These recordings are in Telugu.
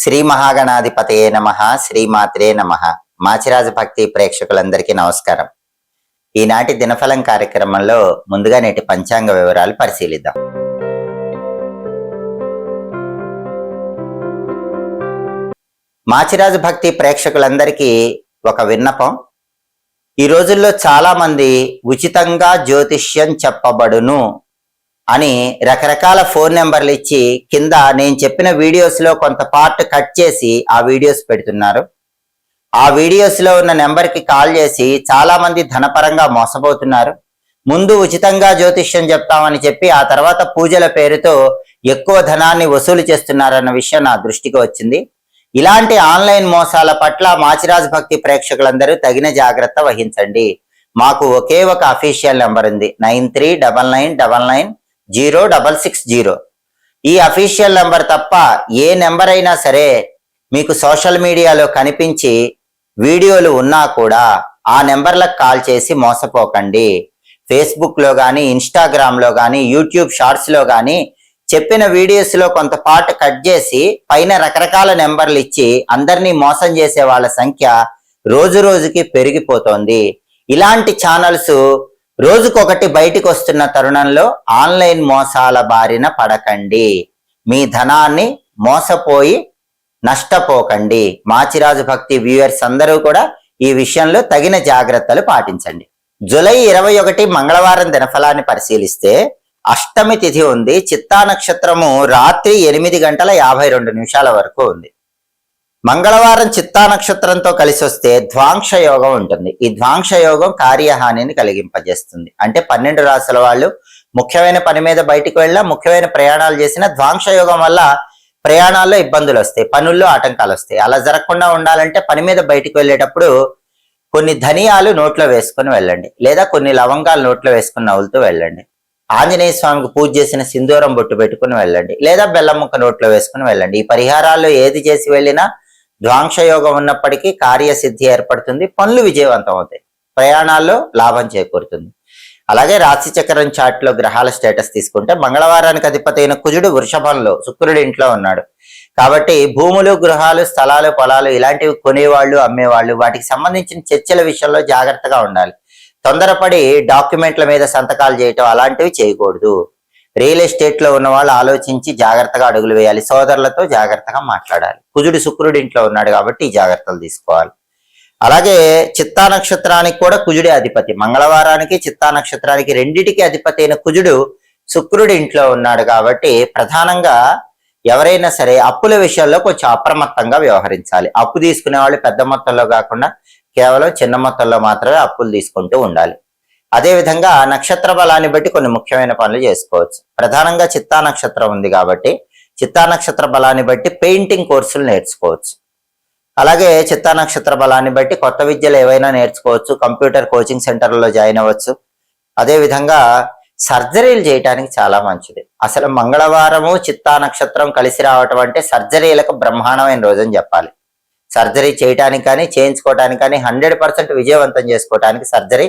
శ్రీ మహాగణాధిపతయే నమః, శ్రీమాత్రే నమః. మాచిరాజు భక్తి ప్రేక్షకులందరికీ నమస్కారం. ఈనాటి దినఫలం కార్యక్రమంలో ముందుగా నేటి పంచాంగ వివరాలు పరిశీలిద్దాం. మాచిరాజు భక్తి ప్రేక్షకులందరికీ ఒక విన్నపం. ఈ రోజుల్లో చాలా మంది ఉచితంగా జ్యోతిష్యం చెప్పబడును అని రకరకాల ఫోన్ నెంబర్లు ఇచ్చి కింద నేను చెప్పిన వీడియోస్ లో కొంత పార్ట్ కట్ చేసి ఆ వీడియోస్ పెడుతున్నారు. ఆ వీడియోస్ లో ఉన్న నెంబర్కి కాల్ చేసి చాలా మంది ధనపరంగా మోసపోతున్నారు. ముందు ఉచితంగా జ్యోతిష్యం చెప్తామని చెప్పి ఆ తర్వాత పూజల పేరుతో ఎక్కువ ధనాన్ని వసూలు చేస్తున్నారన్న విషయం నా దృష్టికి వచ్చింది. ఇలాంటి ఆన్లైన్ మోసాల పట్ల మాచిరాజు భక్తి ప్రేక్షకులందరూ తగిన జాగ్రత్త వహించండి. మాకు ఒకే ఒక అఫీషియల్ నెంబర్ ఉంది, 9399990660. ఈ అఫీషియల్ నెంబర్ తప్ప ఏ నెంబర్ అయినా సరే మీకు సోషల్ మీడియాలో కనిపించి వీడియోలు ఉన్నా కూడా ఆ నెంబర్లకు కాల్ చేసి మోసపోకండి. ఫేస్బుక్లో కానీ, ఇన్స్టాగ్రామ్లో కానీ, యూట్యూబ్ షార్ట్స్లో కానీ చెప్పిన వీడియోస్లో కొంత పార్ట్ కట్ చేసి పైన రకరకాల నెంబర్లు ఇచ్చి అందరినీ మోసం చేసే వాళ్ళ సంఖ్య రోజు రోజుకి పెరిగిపోతోంది. ఇలాంటి ఛానల్స్ రోజుకొకటి బయటికి వస్తున్న తరుణంలో ఆన్లైన్ మోసాల బారిన పడకండి. మీ ధనాన్ని మోసపోయి నష్టపోకండి. మాచిరాజు భక్తి వ్యూయర్స్ అందరూ కూడా ఈ విషయంలో తగిన జాగ్రత్తలు పాటించండి. జూలై 21 మంగళవారం దినఫలాన్ని పరిశీలిస్తే అష్టమి తిథి ఉంది. చిత్తా నక్షత్రము రాత్రి 8:52 వరకు ఉంది. మంగళవారం చిత్తా నక్షత్రంతో కలిసి వస్తే ధ్వాంక్ష యోగం ఉంటుంది. ఈ ధ్వాంక్ష యోగం కార్యహానిని కలిగింపజేస్తుంది. అంటే 12 రాశుల వాళ్ళు ముఖ్యమైన పని మీద బయటకు వెళ్ళినా, ముఖ్యమైన ప్రయాణాలు చేసిన ధ్వాంక్ష యోగం వల్ల ప్రయాణాల్లో ఇబ్బందులు వస్తాయి, పనుల్లో ఆటంకాలు వస్తాయి. అలా జరగకుండా ఉండాలంటే పని మీద బయటకు వెళ్ళేటప్పుడు కొన్ని ధనియాలు నోట్లో వేసుకుని వెళ్ళండి, లేదా కొన్ని లవంగాలు నోట్లో వేసుకుని నవ్వులుతూ వెళ్ళండి. ఆంజనేయ స్వామికి పూజ చేసిన సింధూరం బొట్టు పెట్టుకుని వెళ్ళండి, లేదా బెల్లం ముక్క నోట్లో వేసుకుని వెళ్ళండి. ఈ పరిహారాల్లో ఏది చేసి వెళ్ళినా ధ్వాంక్షయోగం ఉన్నప్పటికీ కార్యసిద్ధి ఏర్పడుతుంది, పనులు విజయవంతం అవుతాయి, ప్రయాణాల్లో లాభం చేకూరుతుంది. అలాగే రాశి చక్రం చార్ట్ లో గ్రహాల స్టేటస్ తీసుకుంటే మంగళవారానికి అధిపతి అయిన కుజుడు వృషభంలో, శుక్రుడి ఇంట్లో ఉన్నాడు. కాబట్టి భూములు, గృహాలు, స్థలాలు, పొలాలు ఇలాంటివి కొనేవాళ్ళు, అమ్మేవాళ్ళు వాటికి సంబంధించిన చర్చల విషయంలో జాగ్రత్తగా ఉండాలి. తొందరపడి డాక్యుమెంట్ల మీద సంతకాలు చేయటం అలాంటివి చేయకూడదు. రియల్ ఎస్టేట్ లో ఉన్న వాళ్ళు ఆలోచించి జాగ్రత్తగా అడుగులు వేయాలి. సోదరులతో జాగ్రత్తగా మాట్లాడాలి. కుజుడు శుక్రుడి ఇంట్లో ఉన్నాడు కాబట్టి ఈ జాగ్రత్తలు తీసుకోవాలి. అలాగే చిత్తా నక్షత్రానికి కూడా కుజుడే అధిపతి. మంగళవారానికి చిత్తా నక్షత్రానికి రెండిటికి అధిపతి అయిన కుజుడు శుక్రుడి ఇంట్లో ఉన్నాడు కాబట్టి ప్రధానంగా ఎవరైనా సరే అప్పుల విషయాల్లో కొంచెం అప్రమత్తంగా వ్యవహరించాలి. అప్పు తీసుకునే వాళ్ళు పెద్ద మొత్తంలో కాకుండా కేవలం చిన్న మొత్తంలో మాత్రమే అప్పులు తీసుకుంటూ ఉండాలి. అదేవిధంగా నక్షత్ర బలాన్ని బట్టి కొన్ని ముఖ్యమైన పనులు చేసుకోవచ్చు. ప్రధానంగా చిత్తా నక్షత్రం ఉంది కాబట్టి చిత్తా నక్షత్ర బలాన్ని బట్టి పెయింటింగ్ కోర్సులు నేర్చుకోవచ్చు. అలాగే చిత్తా నక్షత్ర బలాన్ని బట్టి కొత్త విద్యలు ఏవైనా నేర్చుకోవచ్చు. కంప్యూటర్ కోచింగ్ సెంటర్లలో జాయిన్ అవ్వచ్చు. అదేవిధంగా సర్జరీలు చేయడానికి చాలా మంచిది. అసలు మంగళవారము చిత్తా నక్షత్రం కలిసి రావటం అంటే సర్జరీలకు బ్రహ్మాండమైన రోజని చెప్పాలి. సర్జరీ చేయటానికి కానీ, చేయించుకోవటానికి కానీ 100% విజయవంతం చేసుకోవటానికి సర్జరీ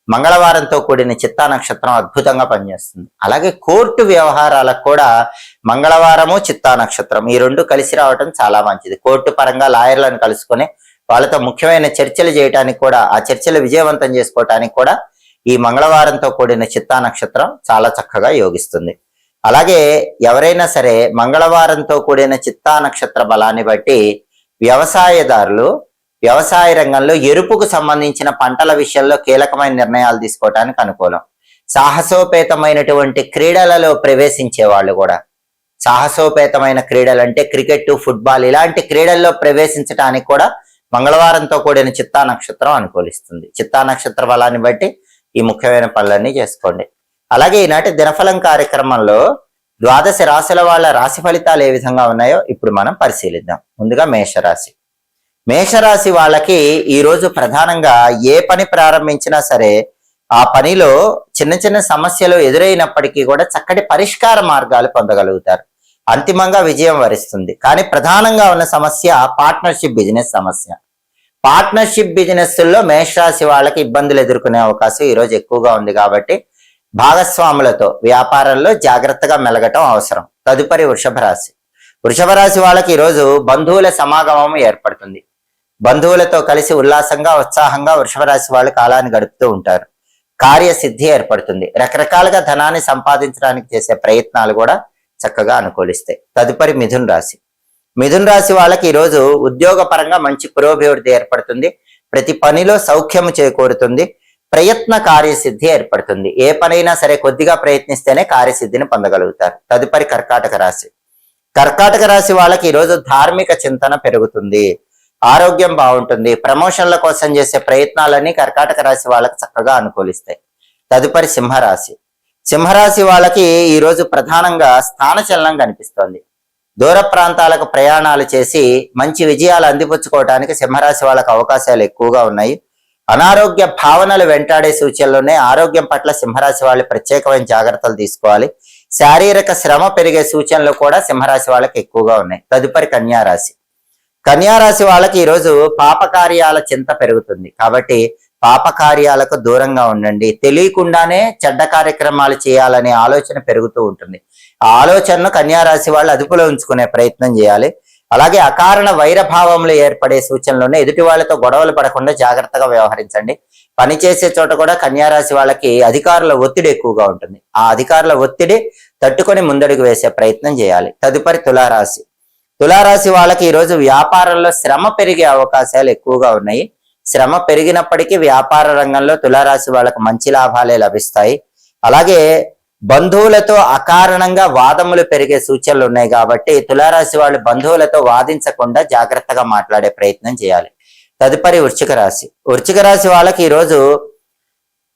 మంగళవారంతో కూడిన చిత్తా నక్షత్రం అద్భుతంగా పనిచేస్తుంది. అలాగే కోర్టు వ్యవహారాలకు కూడా మంగళవారము చిత్తా నక్షత్రం ఈ రెండు కలిసి రావటం చాలా మంచిది. కోర్టు పరంగా లాయర్లను కలుసుకొని వాళ్ళతో ముఖ్యమైన చర్చలు చేయడానికి కూడా, ఆ చర్చలు విజయవంతం చేసుకోవటానికి కూడా ఈ మంగళవారంతో కూడిన చిత్తా నక్షత్రం చాలా చక్కగా యోగిస్తుంది. అలాగే ఎవరైనా సరే మంగళవారంతో కూడిన చిత్తా నక్షత్ర బలాన్ని బట్టి వ్యవసాయదారులు వ్యవసాయ రంగంలో ఎరుపుకు సంబంధించిన పంటల విషయంలో కీలకమైన నిర్ణయాలు తీసుకోవటానికి అనుకూలం. సాహసోపేతమైనటువంటి క్రీడలలో ప్రవేశించే వాళ్ళు కూడా, సాహసోపేతమైన క్రీడలు అంటే క్రికెట్, ఫుట్బాల్ ఇలాంటి క్రీడల్లో ప్రవేశించడానికి కూడా మంగళవారంతో కూడిన చిత్తా నక్షత్రం అనుకూలిస్తుంది. చిత్తా నక్షత్ర బలాన్ని బట్టి ఈ ముఖ్యమైన పనులన్నీ చేసుకోండి. అలాగే ఈనాటి దినఫలం కార్యక్రమంలో 12 రాశుల వాళ్ళ రాశి ఫలితాలు ఏ విధంగా ఉన్నాయో ఇప్పుడు మనం పరిశీలిద్దాం. ముందుగా మేషరాశి. మేషరాశి వాళ్ళకి ఈరోజు ప్రధానంగా ఏ పని ప్రారంభించినా సరే ఆ పనిలో చిన్న చిన్న సమస్యలు ఎదురైనప్పటికీ కూడా చక్కటి పరిష్కార మార్గాలు పొందగలుగుతారు. అంతిమంగా విజయం వరిస్తుంది. కానీ ప్రధానంగా ఉన్న సమస్య పార్ట్నర్షిప్ బిజినెస్ సమస్య. పార్ట్నర్షిప్ బిజినెస్ లో మేషరాశి వాళ్ళకి ఇబ్బందులు ఎదుర్కొనే అవకాశం ఈరోజు ఎక్కువగా ఉంది కాబట్టి భాగస్వాములతో వ్యాపారంలో జాగ్రత్తగా మెలగటం అవసరం. తదుపరి వృషభ రాశి. వృషభ రాశి వాళ్ళకి ఈరోజు బంధువుల సమాగమం ఏర్పడుతుంది. బంధువులతో కలిసి ఉల్లాసంగా ఉత్సాహంగా వృషభ రాశి వాళ్ళు కాలాన్ని గడుపుతూ ఉంటారు. కార్యసిద్ధి ఏర్పడుతుంది. రకరకాలుగా ధనాన్ని సంపాదించడానికి చేసే ప్రయత్నాలు కూడా చక్కగా అనుకూలిస్తాయి. తదుపరి మిథున్ రాశి. మిథున్ రాశి వాళ్ళకి ఈరోజు ఉద్యోగ పరంగా మంచి పురోభివృద్ధి ఏర్పడుతుంది. ప్రతి పనిలో సౌఖ్యము చేకూరుతుంది. ప్రయత్న కార్యసిద్ధి ఏర్పడుతుంది. ఏ పనైనా సరే కొద్దిగా ప్రయత్నిస్తేనే కార్యసిద్ధిని పొందగలుగుతారు. తదుపరి కర్కాటక రాశి. కర్కాటక రాశి వాళ్ళకి ఈరోజు ధార్మిక చింతన పెరుగుతుంది. ఆరోగ్యం బాగుంటుంది. ప్రమోషన్ల కోసం చేసే ప్రయత్నాలన్నీ కర్కాటక రాశి వాళ్ళకి చక్కగా అనుకూలిస్తాయి. తదుపరి సింహరాశి. సింహరాశి వాళ్ళకి ఈరోజు ప్రధానంగా స్థానచలనం కనిపిస్తోంది. దూర ప్రాంతాలకు ప్రయాణాలు చేసి మంచి విజయాలు అందిపుచ్చుకోవడానికి సింహరాశి వాళ్ళకి అవకాశాలు ఎక్కువగా ఉన్నాయి. అనారోగ్య భావనలు వెంటాడే సూచనలునే ఆరోగ్యం పట్ల సింహరాశి వాళ్ళు ప్రత్యేకమైన జాగ్రత్తలు తీసుకోవాలి. శారీరక శ్రమ పెరిగే సూచనలు కూడా సింహరాశి వాళ్ళకి ఎక్కువగా ఉన్నాయి. తదుపరి కన్యారాశి. కన్యారాశి వాళ్ళకి ఈరోజు పాపకార్యాల చింత పెరుగుతుంది. కాబట్టి పాపకార్యాలకు దూరంగా ఉండండి. తెలియకుండానే చెడ్డ కార్యక్రమాలు చేయాలనే ఆలోచన పెరుగుతూ ఉంటుంది. ఆ ఆలోచనను కన్యారాశి వాళ్ళు అదుపులో ఉంచుకునే ప్రయత్నం చేయాలి. అలాగే అకారణ వైరభావంలో ఏర్పడే సూచనలోనే ఎదుటి వాళ్ళతో గొడవలు పడకుండా జాగ్రత్తగా వ్యవహరించండి. పనిచేసే చోట కూడా కన్యారాశి వాళ్ళకి అధికారుల ఒత్తిడి ఎక్కువగా ఉంటుంది. ఆ అధికారుల ఒత్తిడి తట్టుకొని ముందడుగు వేసే ప్రయత్నం చేయాలి. తదుపరి తులారాశి. తులారాశి వాళ్ళకి ఈరోజు వ్యాపారంలో శ్రమ పెరిగే అవకాశాలు ఎక్కువగా ఉన్నాయి. శ్రమ పెరిగినప్పటికీ వ్యాపార రంగంలో తులారాశి వాళ్ళకి మంచి లాభాలే లభిస్తాయి. అలాగే బంధువులతో అకారణంగా వాదములు పెరిగే సూచనలు ఉన్నాయి. కాబట్టి తులారాశి వాళ్ళు బంధువులతో వాదించకుండా జాగ్రత్తగా మాట్లాడే ప్రయత్నం చేయాలి. తదుపరి వృశ్చిక రాశి. వృశ్చిక రాశి వాళ్ళకి ఈరోజు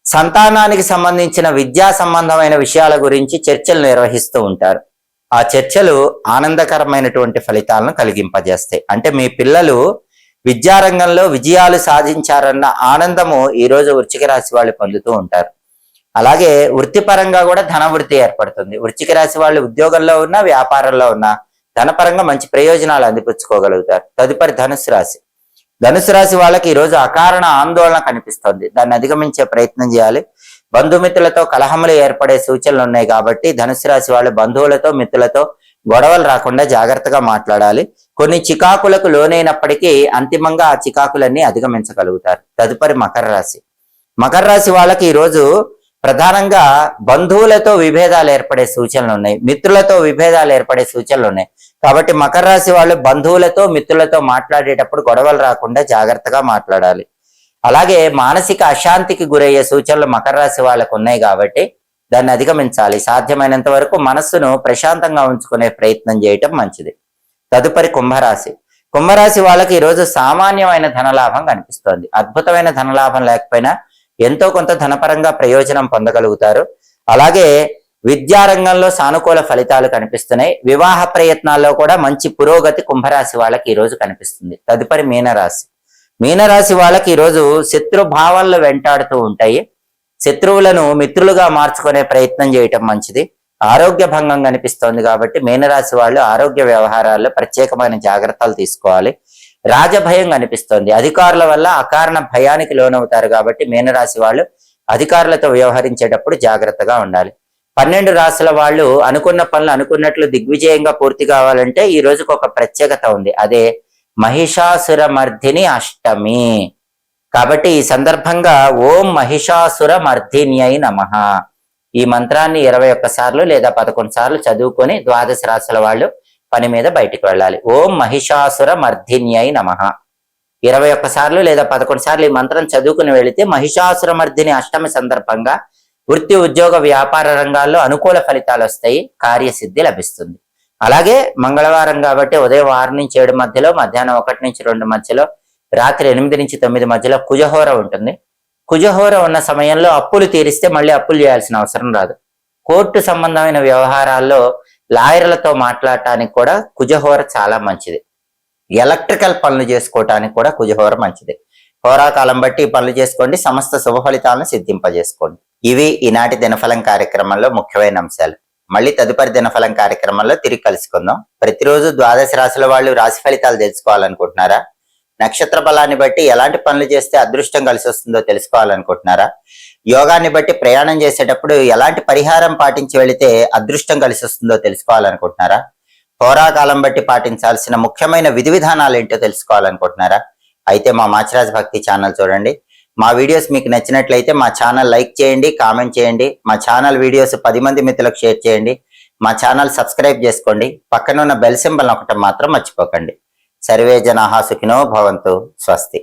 సంతానానికి సంబంధించిన విద్యా సంబంధమైన విషయాల గురించి చర్చలు నిర్వహిస్తూ ఉంటారు. ఆ చర్చలు ఆనందకరమైనటువంటి ఫలితాలను కలిగింపజేస్తాయి. అంటే మీ పిల్లలు విద్యారంగంలో విజయాలు సాధించారన్న ఆనందము ఈరోజు వృశ్చిక రాశి వాళ్ళు పొందుతూ ఉంటారు. అలాగే వృత్తిపరంగా కూడా ధనవృద్ధి ఏర్పడుతుంది. వృశ్చిక రాశి వాళ్ళు ఉద్యోగంలో ఉన్నా వ్యాపారంలో ఉన్నా ధనపరంగా మంచి ప్రయోజనాలు అందిపుచ్చుకోగలుగుతారు. తదుపరి ధనుసు రాశి. ధనుసు రాశి వాళ్ళకి ఈరోజు అకారణ ఆందోళన కనిపిస్తుంది. దాన్ని అధిగమించే ప్రయత్నం చేయాలి. బంధుమిత్రులతో కలహములు ఏర్పడే సూచనలు ఉన్నాయి. కాబట్టి ధనుసు రాశి వాళ్ళు బంధువులతో మిత్రులతో గొడవలు రాకుండా జాగ్రత్తగా మాట్లాడాలి. కొన్ని చికాకులకు లోనైనప్పటికీ అంతిమంగా ఆ చికాకులన్నీ అధిగమించగలుగుతారు. తదుపరి మకర రాశి. మకర రాశి వాళ్ళకి ఈరోజు ప్రధానంగా బంధువులతో విభేదాలు ఏర్పడే సూచనలు ఉన్నాయి. మిత్రులతో విభేదాలు ఏర్పడే సూచనలు ఉన్నాయి. కాబట్టి మకర రాశి వాళ్ళు బంధువులతో మిత్రులతో మాట్లాడేటప్పుడు గొడవలు రాకుండా జాగ్రత్తగా మాట్లాడాలి. అలాగే మానసిక అశాంతికి గురయ్యే సూచనలు మకర రాశి వాళ్ళకు ఉన్నాయి. కాబట్టి దాన్ని అధిగమించాలి. సాధ్యమైనంత వరకు మనస్సును ప్రశాంతంగా ఉంచుకునే ప్రయత్నం చేయటం మంచిది. తదుపరి కుంభరాశి. కుంభరాశి వాళ్ళకి ఈరోజు సామాన్యమైన ధనలాభం కనిపిస్తోంది. అద్భుతమైన ధనలాభం లేకపోయినా ఎంతో కొంత ధనపరంగా ప్రయోజనం పొందగలుగుతారు. అలాగే విద్యారంగంలో సానుకూల ఫలితాలు కనిపిస్తున్నాయి. వివాహ ప్రయత్నాల్లో కూడా మంచి పురోగతి కుంభరాశి వాళ్ళకి ఈరోజు కనిపిస్తుంది. తదుపరి మీనరాశి. మీనరాశి వాళ్ళకి ఈరోజు శత్రు భావాలు వెంటాడుతూ ఉంటాయి. శత్రువులను మిత్రులుగా మార్చుకునే ప్రయత్నం చేయటం మంచిది. ఆరోగ్య భంగం కనిపిస్తోంది. కాబట్టి మీనరాశి వాళ్ళు ఆరోగ్య వ్యవహారాల్లో ప్రత్యేకమైన జాగ్రత్తలు తీసుకోవాలి. రాజభయం కనిపిస్తోంది. అధికారుల వల్ల అకారణ భయానికి లోనవుతారు. కాబట్టి మీనరాశి వాళ్ళు అధికారులతో వ్యవహరించేటప్పుడు జాగ్రత్తగా ఉండాలి. 12 రాశుల వాళ్ళు అనుకున్న పనులు అనుకున్నట్లు దిగ్విజయంగా పూర్తి కావాలంటే ఈ రోజుకు ఒక ప్రత్యేకత ఉంది. అదే మహిషాసుర మర్దిని అష్టమి. కాబట్టి ఈ సందర్భంగా ఓం మహిషాసుర మర్దిన్యై నమః ఈ మంత్రాన్ని 21 సార్లు లేదా 11 సార్లు చదువుకొని ద్వాదశ రాశుల వాళ్ళు పని మీద బయటికి వెళ్ళాలి. ఓం మహిషాసుర మర్దిన్యై నమః 21 సార్లు లేదా 11 సార్లు ఈ మంత్రం చదువుకుని వెళితే మహిషాసుర మర్దిని అష్టమి సందర్భంగా వృత్తి ఉద్యోగ వ్యాపార రంగాల్లో అనుకూల ఫలితాలు వస్తాయి. కార్యసిద్ధి లభిస్తుంది. అలాగే మంగళవారం కాబట్టి ఉదయం 6 నుంచి 7 మధ్యలో, మధ్యాహ్నం 1 నుంచి 2 మధ్యలో, రాత్రి 8 నుంచి 9 మధ్యలో కుజహోర ఉంటుంది. కుజహోర ఉన్న సమయంలో అప్పులు తీరిస్తే మళ్ళీ అప్పులు చేయాల్సిన అవసరం రాదు. కోర్టు సంబంధమైన వ్యవహారాల్లో లాయర్లతో మాట్లాడటానికి కూడా కుజహోర చాలా మంచిది. ఎలక్ట్రికల్ పనులు చేసుకోవటానికి కూడా కుజహోర మంచిది. హోరాకాలం బట్టి పనులు చేసుకోండి. సమస్త శుభ ఫలితాలను సిద్ధింపజేసుకోండి. ఇవి ఈనాటి దినఫలం కార్యక్రమంలో ముఖ్యమైన అంశాలు. మళ్ళీ తదుపరి దినఫలం కార్యక్రమంలో తిరిగి కలుసుకుందాం. ప్రతిరోజు ద్వాదశ రాశుల వాళ్ళు రాశి ఫలితాలు తెలుసుకోవాలనుకుంటున్నారా? నక్షత్ర బలాన్ని బట్టి ఎలాంటి పనులు చేస్తే అదృష్టం కలిసి వస్తుందో తెలుసుకోవాలనుకుంటున్నారా? యోగాన్ని బట్టి ప్రయాణం చేసేటప్పుడు ఎలాంటి పరిహారం పాటించి వెళితే అదృష్టం కలిసి వస్తుందో తెలుసుకోవాలనుకుంటున్నారా? హోరాకాలం బట్టి పాటించాల్సిన ముఖ్యమైన విధి విధానాలు ఏంటో తెలుసుకోవాలనుకుంటున్నారా? అయితే మా మాచిరాజ్ భక్తి ఛానల్ చూడండి. మా వీడియోస్ మీకు నచ్చినట్లయితే మా ఛానల్ లైక్ చేయండి, కామెంట్ చేయండి. మా ఛానల్ వీడియోస్ 10 మంది మిత్రులకు షేర్ చేయండి. మా ఛానల్ సబ్స్క్రైబ్ చేసుకోండి. పక్కన ఉన్న బెల్ సింబల్ నొక్కటం మాత్రం మర్చిపోకండి. సర్వే జనాః సుఖినో భవంతు. స్వస్తి.